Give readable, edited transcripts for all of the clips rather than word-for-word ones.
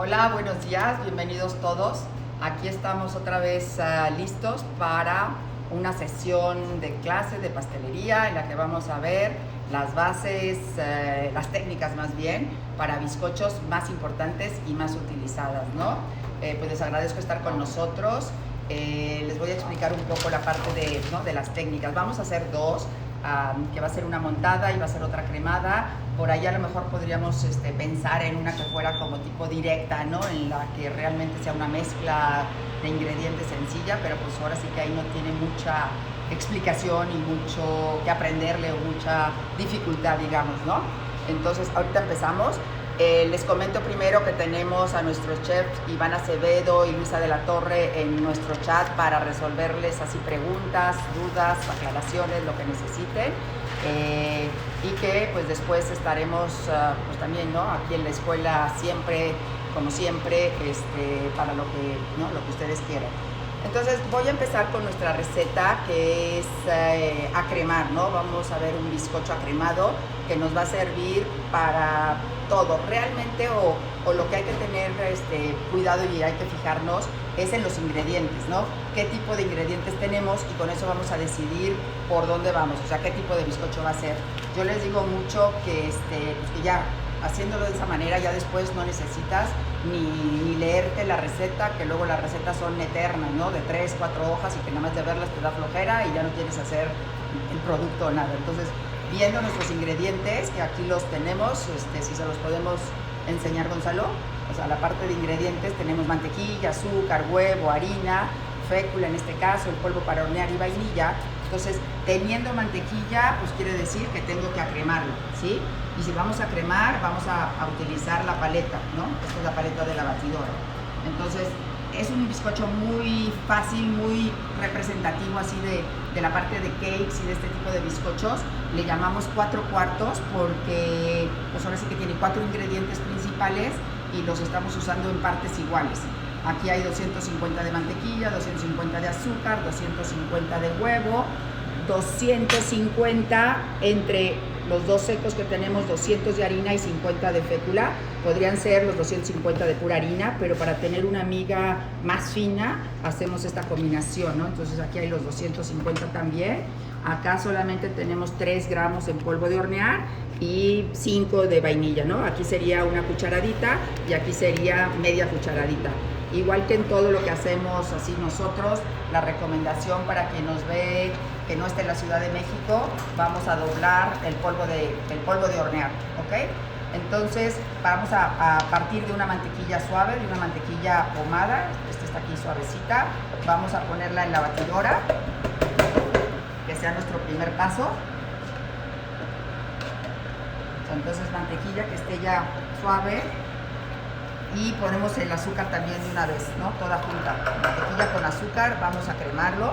Hola, buenos días, bienvenidos todos. Aquí estamos otra vez listos para una sesión de clase de pastelería en la que vamos a ver las bases, las técnicas más bien, para bizcochos más importantes y más utilizadas, ¿no? Pues les agradezco estar con nosotros. Les voy a explicar un poco la parte de las técnicas. Vamos a hacer dos, que va a ser una montada y va a ser otra cremada. Por ahí a lo mejor podríamos pensar en una que fuera como tipo directa, ¿no? En la que realmente sea una mezcla de ingredientes sencilla, pero pues ahora sí que ahí no tiene mucha explicación y mucho que aprenderle o mucha dificultad, digamos, ¿no? Entonces, ahorita empezamos. Les comento primero que tenemos a nuestros chefs Iván Acevedo y Luisa de la Torre en nuestro chat para resolverles así preguntas, dudas, aclaraciones, lo que necesiten. Y que pues después estaremos pues también, ¿no? Aquí en la escuela siempre, como siempre, para lo que ustedes quieran. Entonces voy a empezar con nuestra receta, que es acremar, ¿no? Vamos a ver un bizcocho acremado que nos va a servir para todo realmente, o lo que hay que tener cuidado y hay que fijarnos es en los ingredientes, ¿no? Qué tipo de ingredientes tenemos, y con eso vamos a decidir por dónde vamos, o sea, qué tipo de bizcocho va a ser. Yo les digo mucho que, que ya haciéndolo de esa manera ya después no necesitas ni leerte la receta, que luego las recetas son eternas, ¿no? De 3, 4 hojas y que nada más de verlas te da flojera y ya no quieres hacer el producto o nada. Entonces, viendo nuestros ingredientes, que aquí los tenemos, si se los podemos enseñar, Gonzalo. O sea, la parte de ingredientes tenemos mantequilla, azúcar, huevo, harina, fécula en este caso, el polvo para hornear y vainilla. Entonces, teniendo mantequilla, pues quiere decir que tengo que acremarlo, ¿sí? Y si vamos a cremar, vamos a utilizar la paleta, ¿no? Esta es la paleta de la batidora. Entonces, es un bizcocho muy fácil, muy representativo así de la parte de cakes y de este tipo de bizcochos. Le llamamos 4 cuartos porque pues ahora sí que tiene 4 ingredientes principales y los estamos usando en partes iguales. Aquí hay 250 de mantequilla, 250 de azúcar, 250 de huevo, 250 entre los dos secos que tenemos, 200 de harina y 50 de fécula. Podrían ser los 250 de pura harina, pero para tener una miga más fina hacemos esta combinación, ¿no? Entonces aquí hay los 250 también. Acá solamente tenemos 3 gramos en polvo de hornear y 5 de vainilla, ¿no? Aquí sería una cucharadita y aquí sería media cucharadita. Igual que en todo lo que hacemos así nosotros, la recomendación para quien nos ve que no esté en la Ciudad de México, vamos a doblar el polvo de hornear, ¿ok? Entonces vamos a partir de una mantequilla suave, de una mantequilla ahumada. Esta está aquí suavecita. Vamos a ponerla en la batidora, que sea nuestro primer paso. Entonces mantequilla que esté ya suave. Y ponemos el azúcar también de una vez, ¿no? Toda junta. Mantequilla con azúcar, vamos a cremarlo.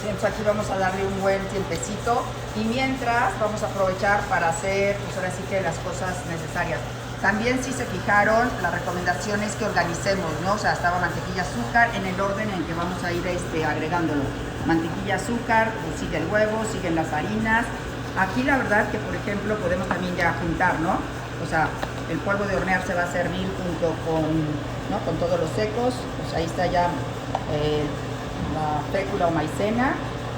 Entonces aquí vamos a darle un buen tiempecito y mientras vamos a aprovechar para hacer, pues ahora sí que las cosas necesarias. También, si se fijaron, la recomendación es que organicemos, ¿no? O sea, estaba mantequilla, azúcar en el orden en que vamos a ir agregándolo. Mantequilla, azúcar, pues sigue el huevo, siguen las harinas. Aquí la verdad que, por ejemplo, podemos también ya juntar, ¿no? O sea, el polvo de hornear se va a servir junto con todos los secos. Pues ahí está ya la fécula o maicena.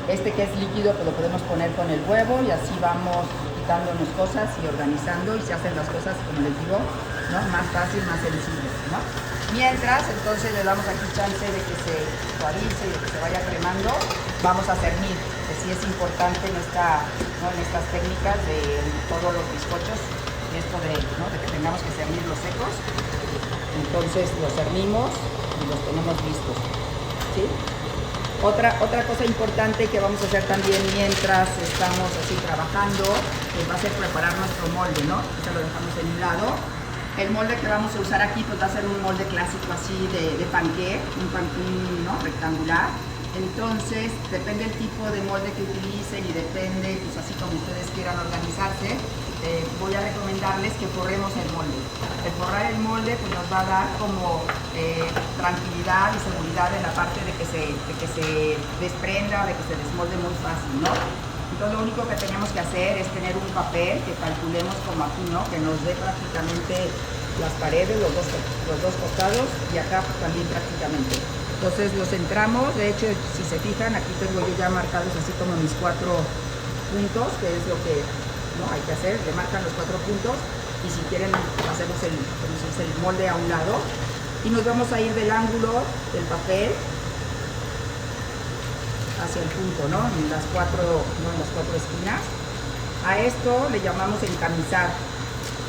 Este que es líquido, pues lo podemos poner con el huevo y así vamos quitándonos cosas y organizando, y se hacen las cosas, como les digo, ¿no? Más fácil, más sencillo, ¿no? Mientras, entonces le damos aquí chance de que se suavice y de que se vaya cremando. Vamos a cernir, que sí es importante en estas técnicas de todos los bizcochos, esto de que tengamos que cernir los secos. Entonces los cernimos y los tenemos listos, ¿sí? Otra cosa importante que vamos a hacer también mientras estamos así trabajando, pues va a ser preparar nuestro molde, ¿no? Este lo dejamos en un lado. El molde que vamos a usar aquí pues va a ser un molde clásico así de panqué, un panqué, ¿no? Rectangular. Entonces, depende del tipo de molde que utilicen y depende, pues así como ustedes quieran organizarse, voy a recomendarles que forremos el molde. El forrar el molde pues nos va a dar como tranquilidad y seguridad en la parte de que se desprenda, de que se desmolde muy fácil, ¿no? Entonces lo único que tenemos que hacer es tener un papel que calculemos como aquí, ¿no? Que nos dé prácticamente las paredes, los dos costados, y acá pues, también prácticamente. Entonces los centramos. De hecho, si se fijan, aquí tengo yo ya marcados así como mis 4 puntos, que es lo que no hay que hacer. Le marcan los 4 puntos, y si quieren hacemos el molde a un lado, y nos vamos a ir del ángulo del papel hacia el punto, ¿no? En las cuatro esquinas. A esto le llamamos encamisar,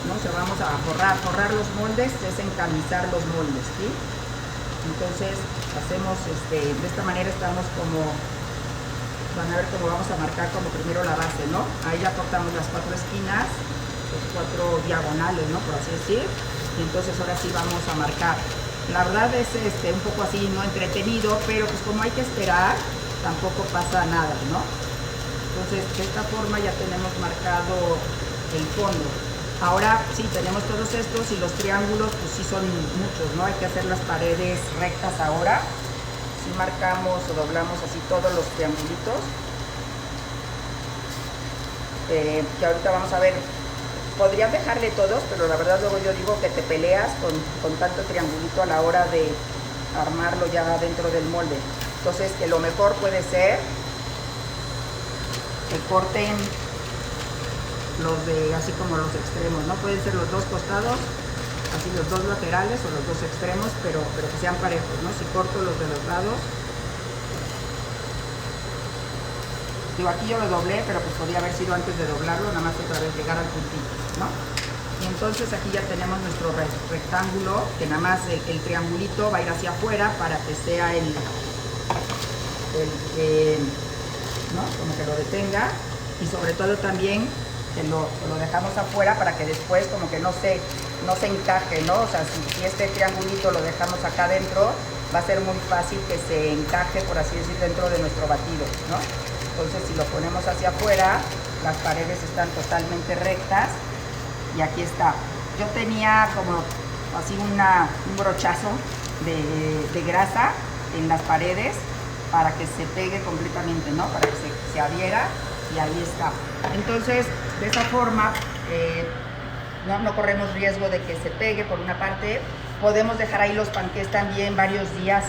¿no? O sea, vamos a forrar los moldes, es encamisar los moldes, ¿sí? Entonces hacemos de esta manera. Estamos como, van a ver cómo vamos a marcar como primero la base, ¿no? Ahí ya cortamos las 4 esquinas, los 4 diagonales, ¿no? Por así decir. Y entonces ahora sí vamos a marcar. La verdad es un poco así, no entretenido, pero pues como hay que esperar, tampoco pasa nada, ¿no? Entonces de esta forma ya tenemos marcado el fondo. Ahora sí, tenemos todos estos, y los triángulos pues sí son muchos, ¿no? Hay que hacer las paredes rectas ahora. Si marcamos o doblamos así todos los triangulitos, que ahorita vamos a ver. Podrían dejarle todos, pero la verdad luego yo digo que te peleas con tanto triangulito a la hora de armarlo ya dentro del molde. Entonces, que lo mejor puede ser que corten así como los extremos, ¿no? Pueden ser los 2 costados, así los 2 laterales o los 2 extremos, pero que sean parejos, ¿no? Si corto los de los lados, digo, aquí yo lo doblé, pero pues podría haber sido antes de doblarlo, nada más otra vez llegar al puntito, ¿no? Y entonces aquí ya tenemos nuestro rectángulo, que nada más el triangulito va a ir hacia afuera para que sea ¿no? Como que lo detenga, y sobre todo también que lo dejamos afuera para que después como que no se encaje, ¿no? O sea, si este triangulito lo dejamos acá adentro, va a ser muy fácil que se encaje, por así decir, dentro de nuestro batido, ¿no? Entonces si lo ponemos hacia afuera, las paredes están totalmente rectas, y aquí está. Yo tenía como así un brochazo de grasa en las paredes para que se pegue completamente, ¿no? Para que se adhiera, y ahí está. Entonces, de esa forma, no corremos riesgo de que se pegue por una parte. Podemos dejar ahí los panqués también varios días,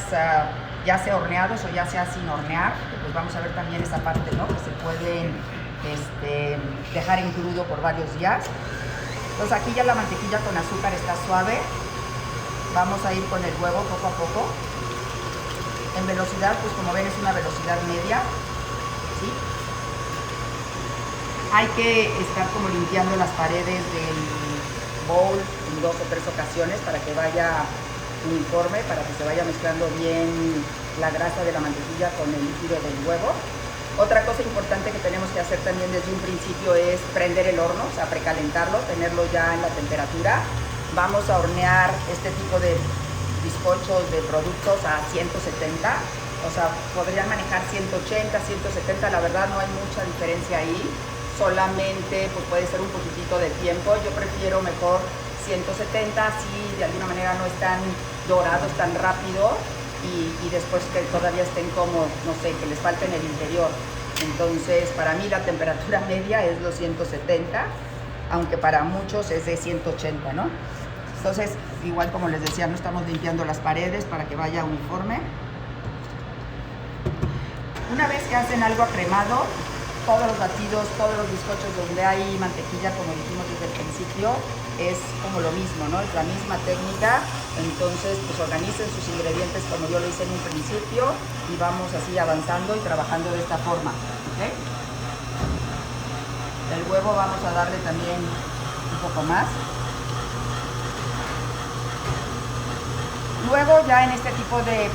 ya sea horneados o ya sea sin hornear, pues vamos a ver también esa parte, ¿no? Que se pueden dejar en crudo por varios días. Entonces aquí ya la mantequilla con azúcar está suave. Vamos a ir con el huevo poco a poco. En velocidad, pues como ven, es una velocidad media, ¿sí? Hay que estar como limpiando las paredes del bowl en 2 o 3 ocasiones para que vaya uniforme, para que se vaya mezclando bien la grasa de la mantequilla con el líquido del huevo. Otra cosa importante que tenemos que hacer también desde un principio es prender el horno, o sea, precalentarlo, tenerlo ya en la temperatura. Vamos a hornear este tipo de bizcochos, de productos, a 170, o sea, podrían manejar 180, 170, la verdad no hay mucha diferencia ahí, solamente pues puede ser un poquitito de tiempo. Yo prefiero mejor 170, si de alguna manera no están dorados tan rápido, y después que todavía estén como, no sé, que les falte en el interior. Entonces, para mí la temperatura media es los 170, aunque para muchos es de 180, ¿no? Entonces, igual como les decía, no estamos limpiando las paredes para que vaya uniforme. Una vez que hacen algo acremado, todos los batidos, todos los bizcochos donde hay mantequilla, como dijimos desde el principio, es como lo mismo, ¿no? Es la misma técnica. Entonces, pues organicen sus ingredientes como yo lo hice en un principio, y vamos así avanzando y trabajando de esta forma, ¿ok? El huevo vamos a darle también un poco más. Luego ya en este tipo de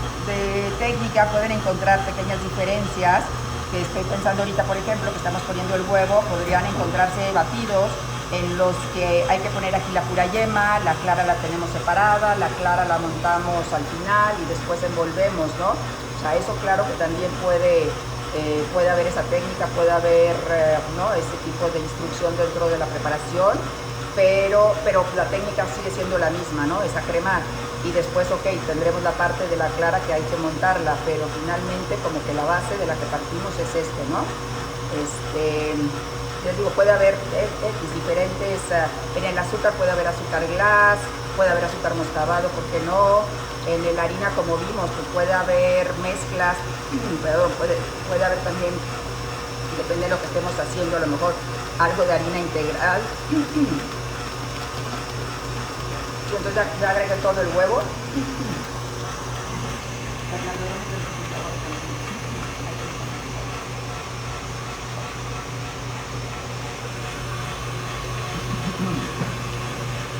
técnica pueden encontrar pequeñas diferencias, que estoy pensando ahorita, por ejemplo, que estamos poniendo el huevo, podrían encontrarse batidos en los que hay que poner aquí la pura yema, la clara la tenemos separada, la clara la montamos al final y después envolvemos, ¿no? O sea, eso claro que también puede haber esa técnica, puede haber ¿no? Este tipo de instrucción dentro de la preparación, pero la técnica sigue siendo la misma, ¿no? Es acremar. Y después, ok, tendremos la parte de la clara que hay que montarla, pero finalmente como que la base de la que partimos es ¿no? Les digo, puede haber diferentes, en el azúcar puede haber azúcar glass, puede haber azúcar moscabado, ¿por qué no? En la harina, como vimos, pues puede haber mezclas, perdón, puede haber también, depende de lo que estemos haciendo, a lo mejor algo de harina integral. Y entonces ya agregué todo el huevo.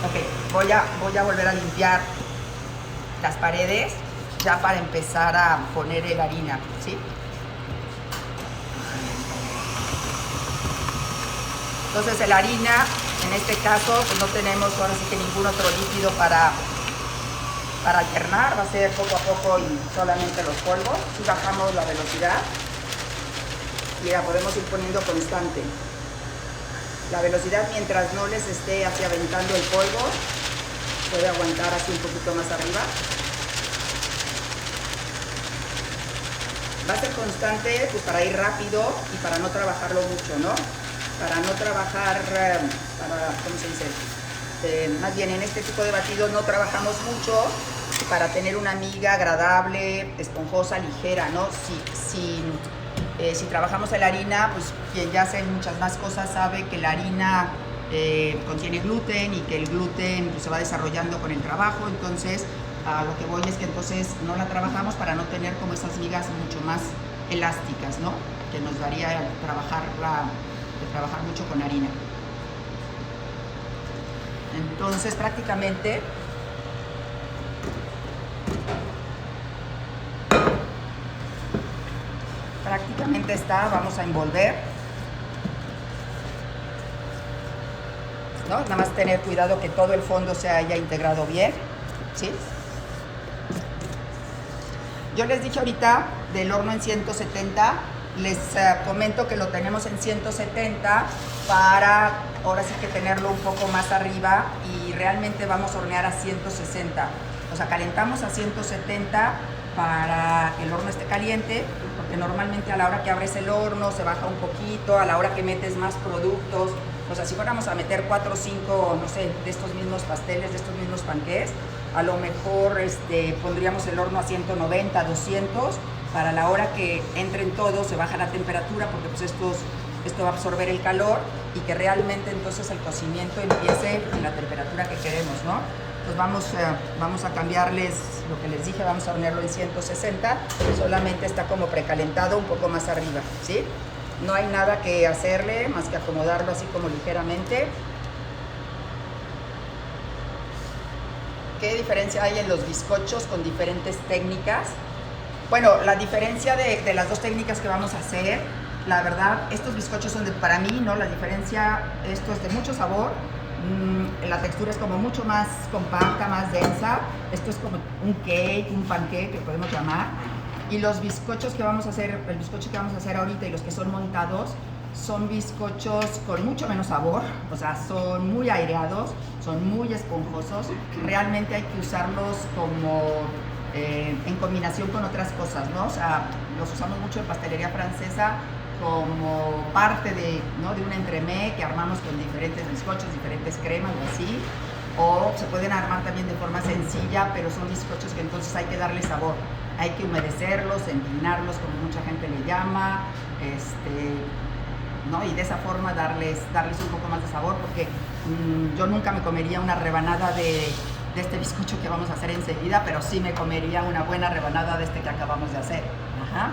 Ok, voy a volver a limpiar las paredes ya para empezar a poner la harina, ¿sí? Entonces la harina, en este caso, pues no tenemos ahora sí que ningún otro líquido para alternar, va a ser poco a poco y solamente los polvos. Si bajamos la velocidad, y la podemos ir poniendo constante. La velocidad, mientras no les esté así aventando el polvo, puede aguantar así un poquito más arriba. Va a ser constante pues para ir rápido y para no trabajarlo mucho, ¿no? Para no trabajar, ¿cómo se dice? Más bien en este tipo de batidos no trabajamos mucho para tener una miga agradable, esponjosa, ligera, ¿no? Si trabajamos en la harina, pues quien ya hace muchas más cosas sabe que la harina contiene gluten y que el gluten pues, se va desarrollando con el trabajo. Entonces a lo que voy es que entonces no la trabajamos para no tener como esas migas mucho más elásticas, ¿no? Que nos daría trabajar mucho con harina. Entonces prácticamente está, vamos a envolver, ¿no? Nada más tener cuidado que todo el fondo se haya integrado bien, ¿sí? Yo les dije ahorita del horno en 170, les comento que lo tenemos en 170 para ahora sí que tenerlo un poco más arriba y realmente vamos a hornear a 160. O sea, calentamos a 170 para que el horno esté caliente, porque normalmente a la hora que abres el horno se baja un poquito, a la hora que metes más productos, o sea, si fuéramos a meter 4 o 5, no sé, de estos mismos pasteles, de estos mismos panqués, a lo mejor pondríamos el horno a 190, 200, para la hora que entren todos se baja la temperatura, porque pues esto va a absorber el calor y que realmente entonces el cocimiento empiece en la temperatura que queremos, ¿no? Pues vamos a cambiarles lo que les dije, vamos a hornearlo en 160, solamente está como precalentado un poco más arriba, ¿sí? No hay nada que hacerle más que acomodarlo así como ligeramente. ¿Qué diferencia hay en los bizcochos con diferentes técnicas? Bueno, la diferencia de las dos técnicas que vamos a hacer, la verdad, estos bizcochos son para mí, ¿no? La diferencia, esto es de mucho sabor. La textura es como mucho más compacta, más densa. Esto es como un cake, un pancake que podemos llamar. Y los bizcochos que vamos a hacer, el bizcocho que vamos a hacer ahorita y los que son montados, son bizcochos con mucho menos sabor, o sea, son muy aireados, son muy esponjosos. Realmente hay que usarlos como en combinación con otras cosas, ¿no? O sea, los usamos mucho en pastelería francesa como parte de un entremés que armamos con diferentes bizcochos, diferentes cremas o así, o se pueden armar también de forma sencilla, pero son bizcochos que entonces hay que darle sabor, hay que humedecerlos, empinarlos, como mucha gente le llama, ¿no? Y de esa forma darles un poco más de sabor, porque yo nunca me comería una rebanada de este bizcocho que vamos a hacer enseguida, pero sí me comería una buena rebanada de este que acabamos de hacer. Ajá.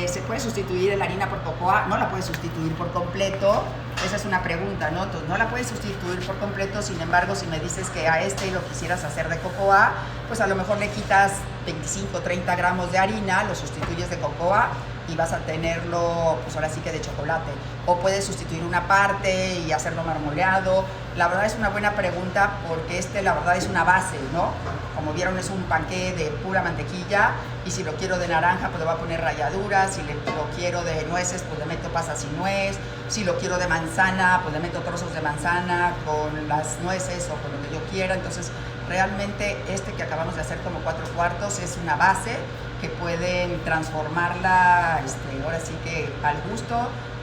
¿Se puede sustituir la harina por cocoa? No la puedes sustituir por completo. Esa es una pregunta, ¿no? Entonces, no la puedes sustituir por completo. Sin embargo, si me dices que a lo quisieras hacer de cocoa, pues a lo mejor le quitas 25 o 30 gramos de harina, lo sustituyes de cocoa y vas a tenerlo, pues ahora sí que de chocolate. O puedes sustituir una parte y hacerlo marmoleado. La verdad es una buena pregunta porque la verdad es una base, ¿no? Como vieron, es un panqué de pura mantequilla, y si lo quiero de naranja, pues le voy a poner ralladuras. Si lo quiero de nueces, pues le meto pasas y nuez. Si lo quiero de manzana, pues le meto trozos de manzana con las nueces o con lo que yo quiera. Entonces, realmente que acabamos de hacer como 4 cuartos es una base que pueden transformarla, ahora sí que al gusto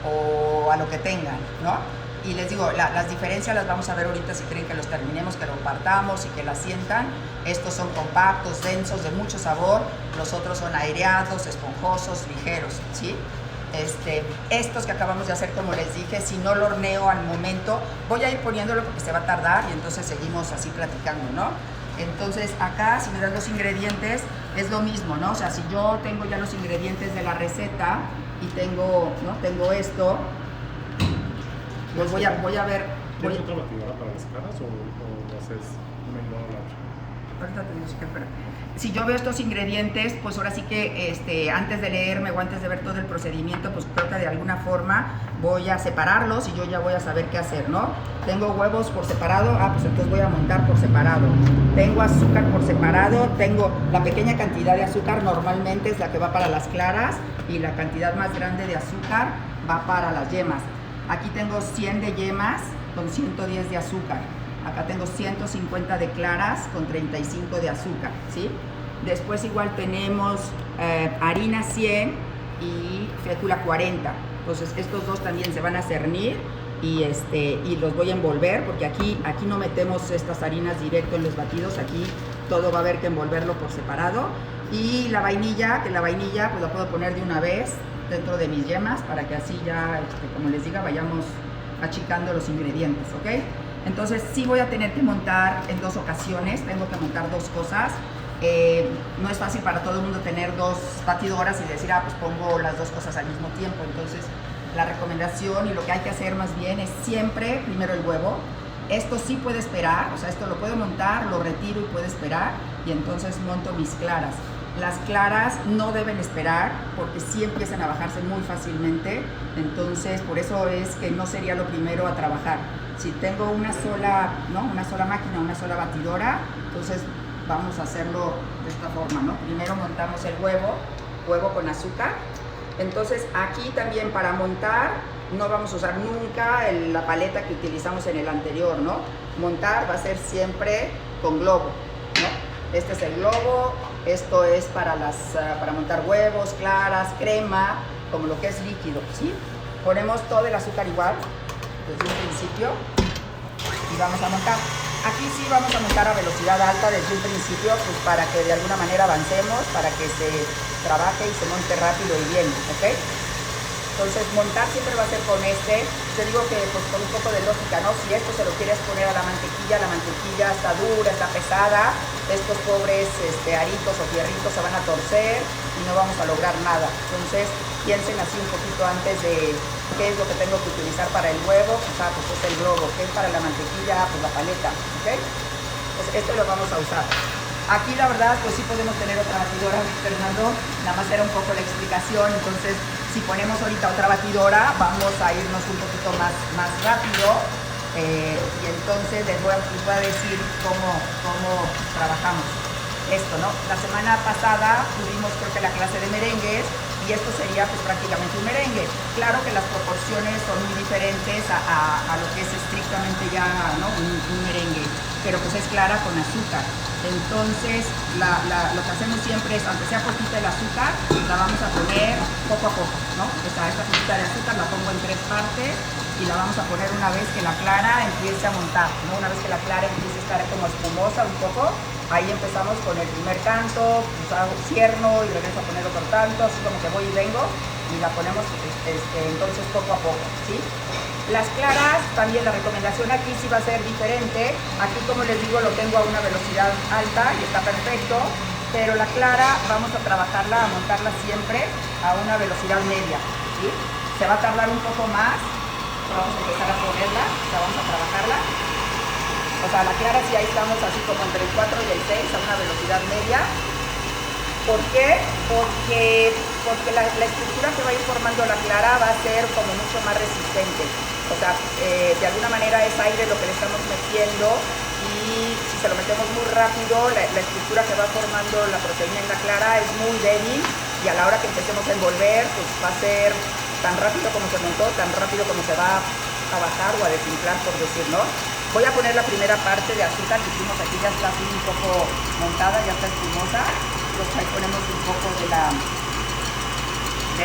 o a lo que tengan, ¿no? Y les digo, las diferencias las vamos a ver ahorita si creen que los terminemos, que lo partamos y que la sientan. Estos son compactos, densos, de mucho sabor. Los otros son aireados, esponjosos, ligeros, ¿sí? Estos que acabamos de hacer, como les dije, si no lo horneo al momento, voy a ir poniéndolo porque se va a tardar y entonces seguimos así platicando, ¿no? Entonces acá, si me dan los ingredientes, es lo mismo, ¿no? O sea, si yo tengo ya los ingredientes de la receta y tengo, ¿no? Tengo esto, pues voy a ver. ¿Tienes otra batidora para las claras o haces una y luego la otra? Ahorita te digo, espera. Si yo veo estos ingredientes, pues ahora sí que antes de leerme o antes de ver todo el procedimiento, pues creo que de alguna forma voy a separarlos y yo ya voy a saber qué hacer, ¿no? Tengo huevos por separado, pues entonces voy a montar por separado. Tengo azúcar por separado, tengo la pequeña cantidad de azúcar, normalmente es la que va para las claras, y la cantidad más grande de azúcar va para las yemas. Aquí tengo 100 de yemas con 110 de azúcar. Acá tengo 150 de claras con 35 de azúcar, ¿sí? Después igual tenemos harina 100 y fécula 40. Entonces estos dos también se van a cernir y los voy a envolver, porque aquí no metemos estas harinas directo en los batidos, aquí todo va a haber que envolverlo por separado. Y la vainilla, pues la puedo poner de una vez dentro de mis yemas para que así ya, como les diga, vayamos achicando los ingredientes, ¿ok? Entonces sí voy a tener que montar en 2 ocasiones, tengo que montar 2 cosas. No es fácil para todo el mundo tener 2 batidoras y decir, pues pongo las 2 cosas al mismo tiempo. Entonces la recomendación y lo que hay que hacer más bien es siempre primero el huevo. Esto sí puede esperar, o sea, esto lo puedo montar, lo retiro y puede esperar, y entonces monto mis claras. Las claras no deben esperar porque sí empiezan a bajarse muy fácilmente, entonces por eso es que no sería lo primero a trabajar. Si tengo una sola máquina, una sola batidora, entonces vamos a hacerlo de esta forma, ¿no? Primero montamos el huevo con azúcar. Entonces aquí también para montar no vamos a usar nunca la paleta que utilizamos en el anterior, ¿no? Montar va a ser siempre con globo, ¿no? Este es el globo, esto es para montar huevos, claras, crema, como lo que es líquido, ¿sí? Ponemos todo el azúcar igual desde un principio y vamos a montar. Aquí sí vamos a montar a velocidad alta desde un principio, pues para que de alguna manera avancemos, para que se trabaje y se monte rápido y bien, ¿ok? Entonces montar siempre va a ser con te digo que pues con un poco de lógica, ¿no? Si esto se lo quieres poner a la mantequilla está dura, está pesada, estos pobres aritos o fierritos se van a torcer y no vamos a lograr nada. Entonces piensen así un poquito antes de qué es lo que tengo que utilizar para el huevo, pues es el globo, qué es para la mantequilla, pues la paleta, ¿ok? Pues esto lo vamos a usar. Aquí la verdad pues sí podemos tener otra batidora, Fernando, nada más era un poco la explicación. Entonces si ponemos ahorita otra batidora vamos a irnos un poquito más rápido, y entonces les voy a decir cómo trabajamos esto, ¿no? La semana pasada tuvimos creo que la clase de merengues y esto sería pues prácticamente un merengue. Claro que las proporciones son muy diferentes a lo que es estrictamente ya, ¿no? un merengue, pero pues es clara con azúcar. Entonces lo que hacemos siempre es, aunque sea poquita el azúcar, la vamos a poner poco a poco, ¿no? Esta poquita de azúcar la pongo en 3 partes y la vamos a poner una vez que la clara empiece a montar, ¿no? Una vez que la clara empiece a estar como espumosa un poco, ahí empezamos con el primer canto, pues hago cierno y regreso a poner otro tanto, así como que voy y vengo, y la ponemos entonces poco a poco, ¿sí? Las claras, también la recomendación aquí sí va a ser diferente. Aquí, como les digo, lo tengo a una velocidad alta y está perfecto, pero la clara vamos a trabajarla, a montarla siempre a una velocidad media, ¿sí? Se va a tardar un poco más, vamos a empezar a ponerla, vamos a trabajarla. O sea, la clara sí ahí estamos así como entre el 4 y el 6 a una velocidad media. ¿Por qué? Porque la estructura que va a ir formando la clara va a ser como mucho más resistente. O sea, de alguna manera es aire lo que le estamos metiendo, y si se lo metemos muy rápido, la estructura que va formando la proteína en la clara es muy débil, y a la hora que empecemos a envolver, pues va a ser tan rápido como se montó, tan rápido como se va a bajar o a desinflar, por decir, ¿no? Voy a poner la primera parte de azúcar que hicimos aquí, ya está así un poco montada, ya está espumosa. Entonces ahí ponemos un poco del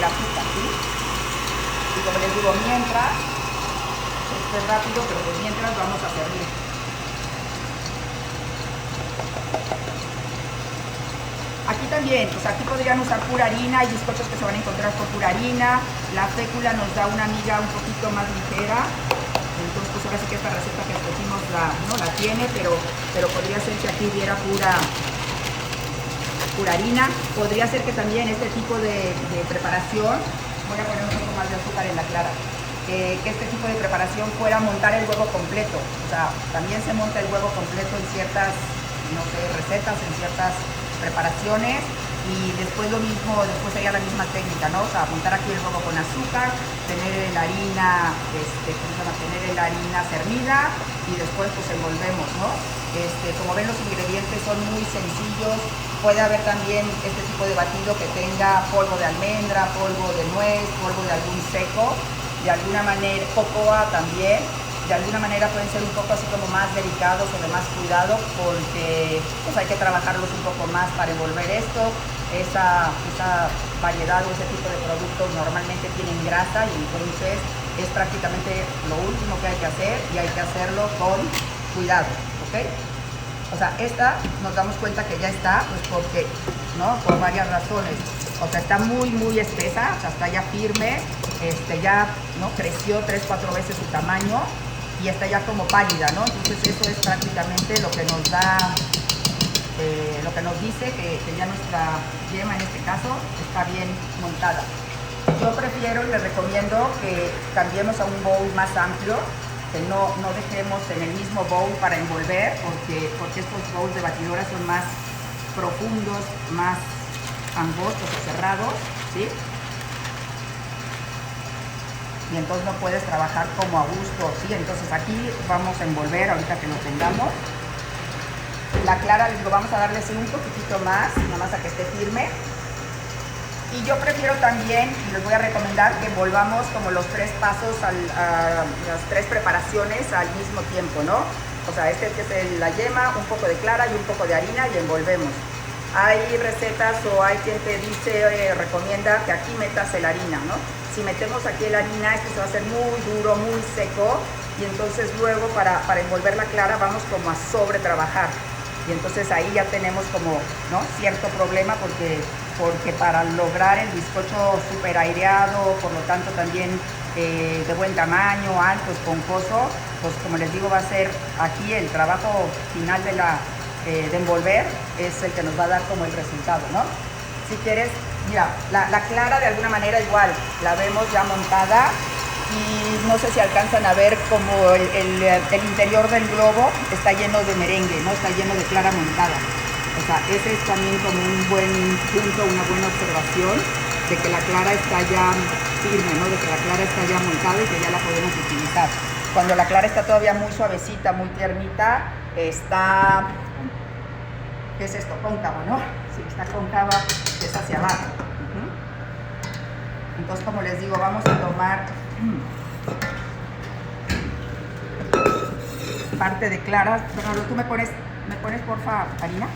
azúcar, ¿sí? Y como les digo, mientras, esto es rápido, pero pues mientras vamos a servir. Aquí también, pues aquí podrían usar pura harina, hay bizcochos que se van a encontrar con pura harina, la fécula nos da una miga un poquito más ligera, entonces pues ahora sí que esta receta que escogimos no la tiene, pero podría ser que aquí hubiera pura harina, podría ser que también este tipo de preparación, voy a poner un poco más de azúcar en la clara, que este tipo de preparación fuera montar el huevo completo, o sea, también se monta el huevo completo en ciertas, no sé, recetas, en ciertas preparaciones, y después lo mismo, después sería la misma técnica, ¿no? O sea, montar aquí el huevo con azúcar, tener la harina, tener la harina cernida y después pues envolvemos, ¿no? Como ven, los ingredientes son muy sencillos, puede haber también este tipo de batido que tenga polvo de almendra, polvo de nuez, polvo de algún seco, de alguna manera, cocoa también. De alguna manera pueden ser un poco así como más delicados o de más cuidado porque pues hay que trabajarlos un poco más para envolver esto. Esa variedad o ese tipo de productos normalmente tienen grasa y entonces es prácticamente lo último que hay que hacer y hay que hacerlo con cuidado, ¿ok? O sea, esta nos damos cuenta que ya está, pues porque, ¿no? Por varias razones. O sea, está muy, muy espesa, o sea, está ya firme, ya, ¿no? Creció 3-4 veces su tamaño y está ya como pálida, ¿no? Entonces eso es prácticamente lo que nos da, lo que nos dice que ya nuestra yema en este caso está bien montada. Yo prefiero y les recomiendo que cambiemos a un bowl más amplio, que no dejemos en el mismo bowl para envolver, porque estos bowls de batidora son más profundos, más angostos o cerrados, ¿sí? Y entonces no puedes trabajar como a gusto, ¿sí? Entonces aquí vamos a envolver ahorita que lo tengamos. La clara, les digo, vamos a darle un poquitito más, nada más a que esté firme. Y yo prefiero también, y les voy a recomendar que envolvamos como los 3 pasos, las 3 preparaciones al mismo tiempo, ¿no? O sea, que es la yema, un poco de clara y un poco de harina y envolvemos. Hay recetas o hay quien te dice, recomienda que aquí metas la harina, ¿no? Si metemos aquí la harina, esto se va a hacer muy duro, muy seco, y entonces luego para envolver la clara vamos como a sobre trabajar. Y entonces ahí ya tenemos como, ¿no? Cierto problema porque para lograr el bizcocho súper aireado, por lo tanto también de buen tamaño, alto, esponjoso, pues como les digo, va a ser aquí el trabajo final de envolver, es el que nos va a dar como el resultado, ¿no? Si quieres, mira, la clara de alguna manera igual, la vemos ya montada y no sé si alcanzan a ver como el interior del globo está lleno de merengue, ¿no? Está lleno de clara montada. O sea, ese es también como un buen punto, una buena observación de que la clara está ya firme, ¿no? De que la clara está ya montada y que ya la podemos utilizar. Cuando la clara está todavía muy suavecita, muy tiernita, está, ¿qué es esto? Cóncava, ¿no? Sí, está cóncava, es hacia abajo. Entonces, como les digo, vamos a tomar parte de clara. Fernando, ¿tú me pones porfa harina?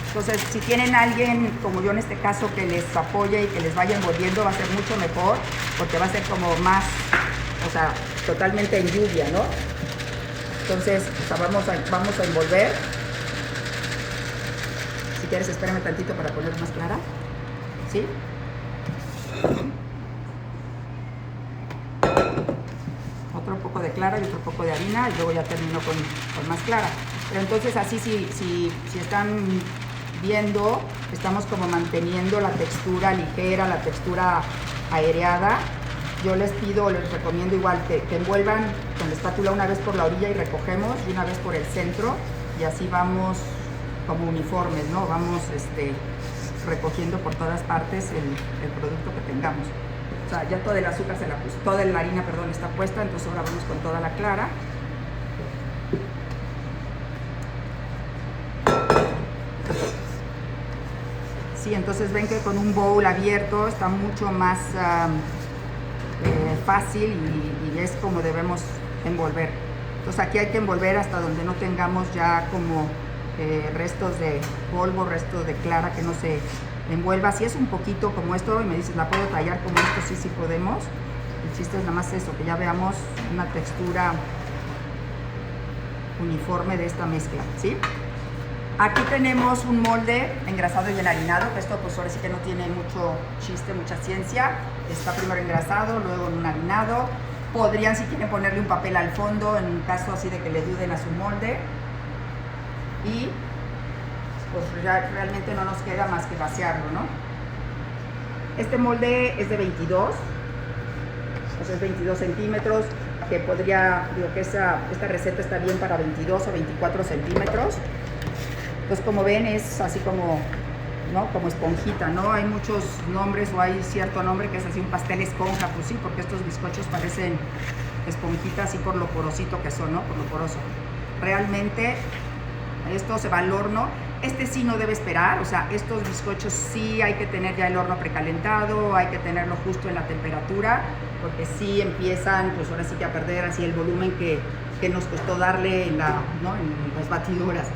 Entonces, si tienen alguien, como yo en este caso, que les apoye y que les vaya envolviendo, va a ser mucho mejor, porque va a ser como más, o sea, totalmente en lluvia, ¿no? Entonces, o sea, vamos a envolver. Si quieres, espérame tantito para poner más clara, ¿sí? Otro poco de clara y otro poco de harina, y luego ya termino con más clara. Pero entonces así, si están viendo, estamos como manteniendo la textura ligera, la textura aireada. Yo les recomiendo igual que envuelvan con la espátula una vez por la orilla y recogemos, y una vez por el centro, y así vamos como uniformes, ¿no? Vamos recogiendo por todas partes el producto que tengamos. O sea, ya todo el azúcar toda la harina, perdón, está puesta, entonces ahora vamos con toda la clara. Sí, entonces ven que con un bowl abierto está mucho más fácil y es como debemos envolver. Entonces aquí hay que envolver hasta donde no tengamos ya como restos de polvo, restos de clara que no se envuelva. Si es un poquito como esto y me dices, ¿la puedo tallar como esto? Sí, sí podemos. El chiste es nada más eso, que ya veamos una textura uniforme de esta mezcla, ¿sí? Aquí tenemos un molde engrasado y enharinado, que esto pues ahora sí que no tiene mucho chiste, mucha ciencia. Está primero engrasado, luego enharinado. Podrían, si quieren, ponerle un papel al fondo en caso así de que le duden a su molde. Y pues ya realmente no nos queda más que vaciarlo, ¿no? Este molde es de 22, o sea, es 22 centímetros, que podría, digo que esta receta está bien para 22 o 24 centímetros. Entonces, como ven, es así como, ¿no? Como esponjita, ¿no? Hay muchos nombres o hay cierto nombre que es así un pastel esponja, pues sí, porque estos bizcochos parecen esponjitas así por lo porosito que son, ¿no? Por lo poroso. Realmente esto se va al horno. Este sí no debe esperar, o sea, estos bizcochos sí hay que tener ya el horno precalentado, hay que tenerlo justo en la temperatura, porque sí empiezan, pues ahora sí que a perder así el volumen que nos costó darle en, ¿no? En las batiduras.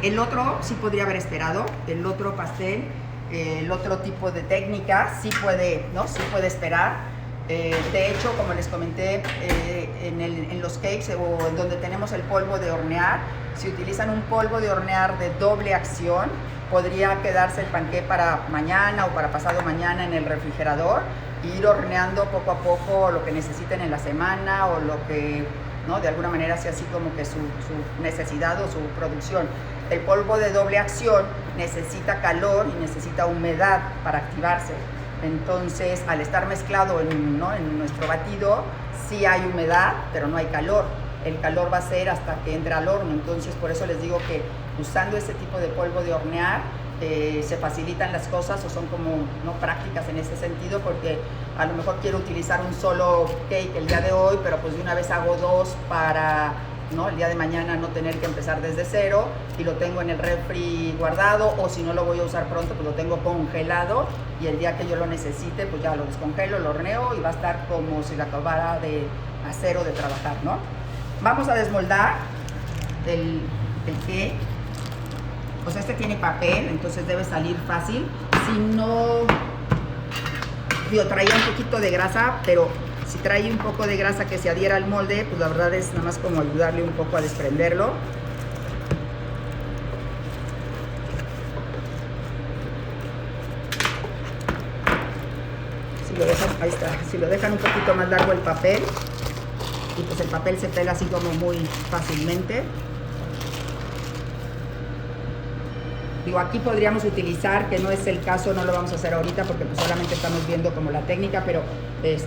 El otro sí podría haber esperado, el otro pastel, el otro tipo de técnica sí puede, ¿no? Sí puede esperar. De hecho, como les comenté, en los cakes o en donde tenemos el polvo de hornear, si utilizan un polvo de hornear de doble acción, podría quedarse el panqué para mañana o para pasado mañana en el refrigerador e ir horneando poco a poco lo que necesiten en la semana o lo que, ¿no? De alguna manera sea así como que su necesidad o su producción. El polvo de doble acción necesita calor y necesita humedad para activarse. Entonces, al estar mezclado ¿no? en nuestro batido, sí hay humedad, pero no hay calor. El calor va a ser hasta que entre al horno. Entonces, por eso les digo que usando ese tipo de polvo de hornear, se facilitan las cosas o son como no prácticas en ese sentido, porque a lo mejor quiero utilizar un solo cake el día de hoy, pero pues de una vez hago dos para, ¿no? El día de mañana no tener que empezar desde cero y lo tengo en el refri guardado, o si no lo voy a usar pronto, pues lo tengo congelado y el día que yo lo necesite, pues ya lo descongelo, lo horneo y va a estar como si lo acabara de hacer o de trabajar, ¿no? Vamos a desmoldar el cake. O sea, este tiene papel, entonces debe salir fácil. Si no, digo, traía un poquito de grasa, pero si trae un poco de grasa que se adhiera al molde, pues la verdad es nada más como ayudarle un poco a desprenderlo. Si lo dejan, ahí está, si lo dejan un poquito más largo el papel, y pues el papel se pega así como muy fácilmente. Digo, aquí podríamos utilizar, que no es el caso, no lo vamos a hacer ahorita porque pues solamente estamos viendo como la técnica, pero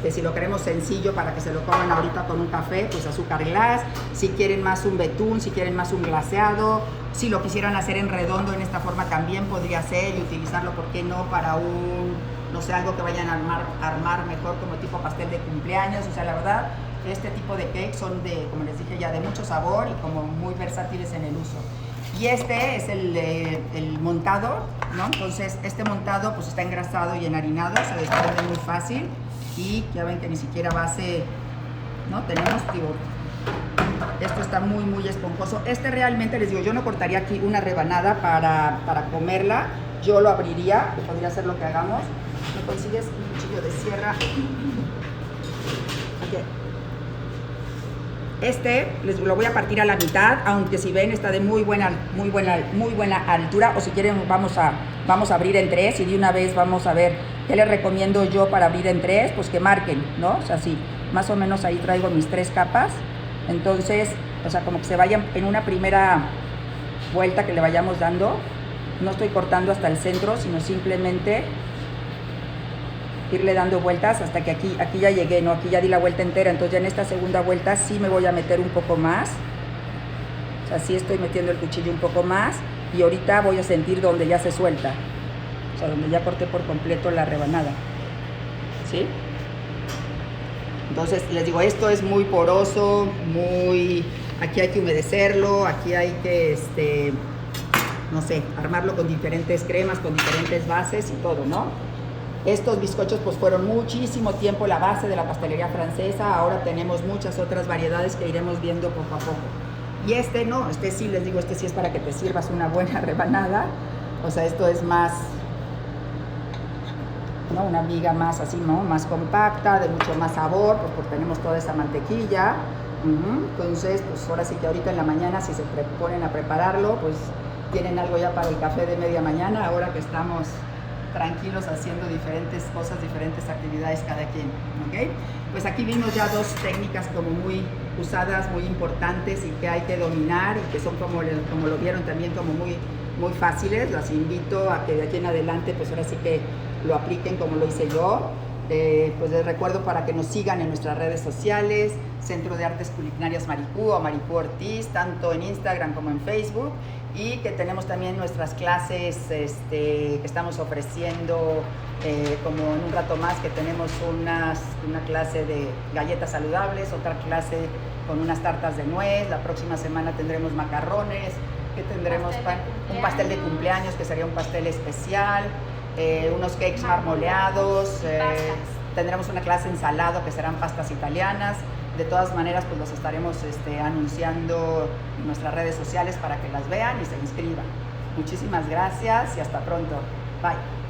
si lo queremos sencillo para que se lo coman ahorita con un café, pues azúcar glass. Si quieren más un betún, si quieren más un glaseado, si lo quisieran hacer en redondo en esta forma también podría ser, y utilizarlo, ¿por qué no?, para un, no sé, algo que vayan a armar mejor como tipo pastel de cumpleaños. O sea, la verdad, este tipo de cakes son de, como les dije ya, de mucho sabor y como muy versátiles en el uso. Y este es el montado, ¿no? Entonces, este montado pues está engrasado y enharinado, se desprende muy fácil y ya ven que ni siquiera base, ¿no? Tenemos, digo, esto está muy, muy esponjoso. Este realmente, les digo, yo no cortaría aquí una rebanada para comerla, yo lo abriría, que podría ser lo que hagamos. ¿Me consigues un cuchillo de sierra? Okay. Les lo voy a partir a la mitad, aunque si ven está de muy buena altura, o si quieren vamos a abrir en tres y de una vez vamos a ver qué les recomiendo yo para abrir en tres, pues que marquen, ¿no? O sea, sí, más o menos ahí traigo mis 3 capas, entonces, o sea, como que se vayan en una primera vuelta que le vayamos dando, no estoy cortando hasta el centro, sino simplemente irle dando vueltas hasta que aquí ya llegué, ¿no? Aquí ya di la vuelta entera, entonces ya en esta segunda vuelta sí me voy a meter un poco más. O sea, sí estoy metiendo el cuchillo un poco más y ahorita voy a sentir donde ya se suelta. O sea, donde ya corté por completo la rebanada. ¿Sí? Entonces, les digo, esto es muy poroso, aquí hay que humedecerlo, aquí hay que, no sé, armarlo con diferentes cremas, con diferentes bases y todo, ¿no? Estos bizcochos pues fueron muchísimo tiempo la base de la pastelería francesa, ahora tenemos muchas otras variedades que iremos viendo poco a poco. Y no, sí les digo, sí es para que te sirvas una buena rebanada. O sea, esto es más, ¿no? Una miga más así, ¿no? Más compacta, de mucho más sabor, pues porque tenemos toda esa mantequilla. Entonces, pues ahora sí que ahorita en la mañana, si se ponen a prepararlo, pues tienen algo ya para el café de media mañana, ahora que estamos tranquilos haciendo diferentes cosas, diferentes actividades cada quien, ¿ok? Pues aquí vimos ya dos técnicas como muy usadas, muy importantes y que hay que dominar y que son como lo vieron también como muy fáciles. Las invito a que de aquí en adelante pues ahora sí que lo apliquen como lo hice yo. Pues les recuerdo para que nos sigan en nuestras redes sociales, Centro de Artes Culinarias Maricú o Maricú Ortiz, tanto en Instagram como en Facebook, y que tenemos también nuestras clases que estamos ofreciendo, como en un rato más que tenemos una clase de galletas saludables, otra clase con unas tartas de nuez, la próxima semana tendremos macarrones, que tendremos un pastel de cumpleaños que sería un pastel especial, unos cakes marmoleados, tendremos una clase ensalado que serán pastas italianas. De todas maneras, pues los estaremos anunciando en nuestras redes sociales para que las vean y se inscriban. Muchísimas gracias y hasta pronto. Bye.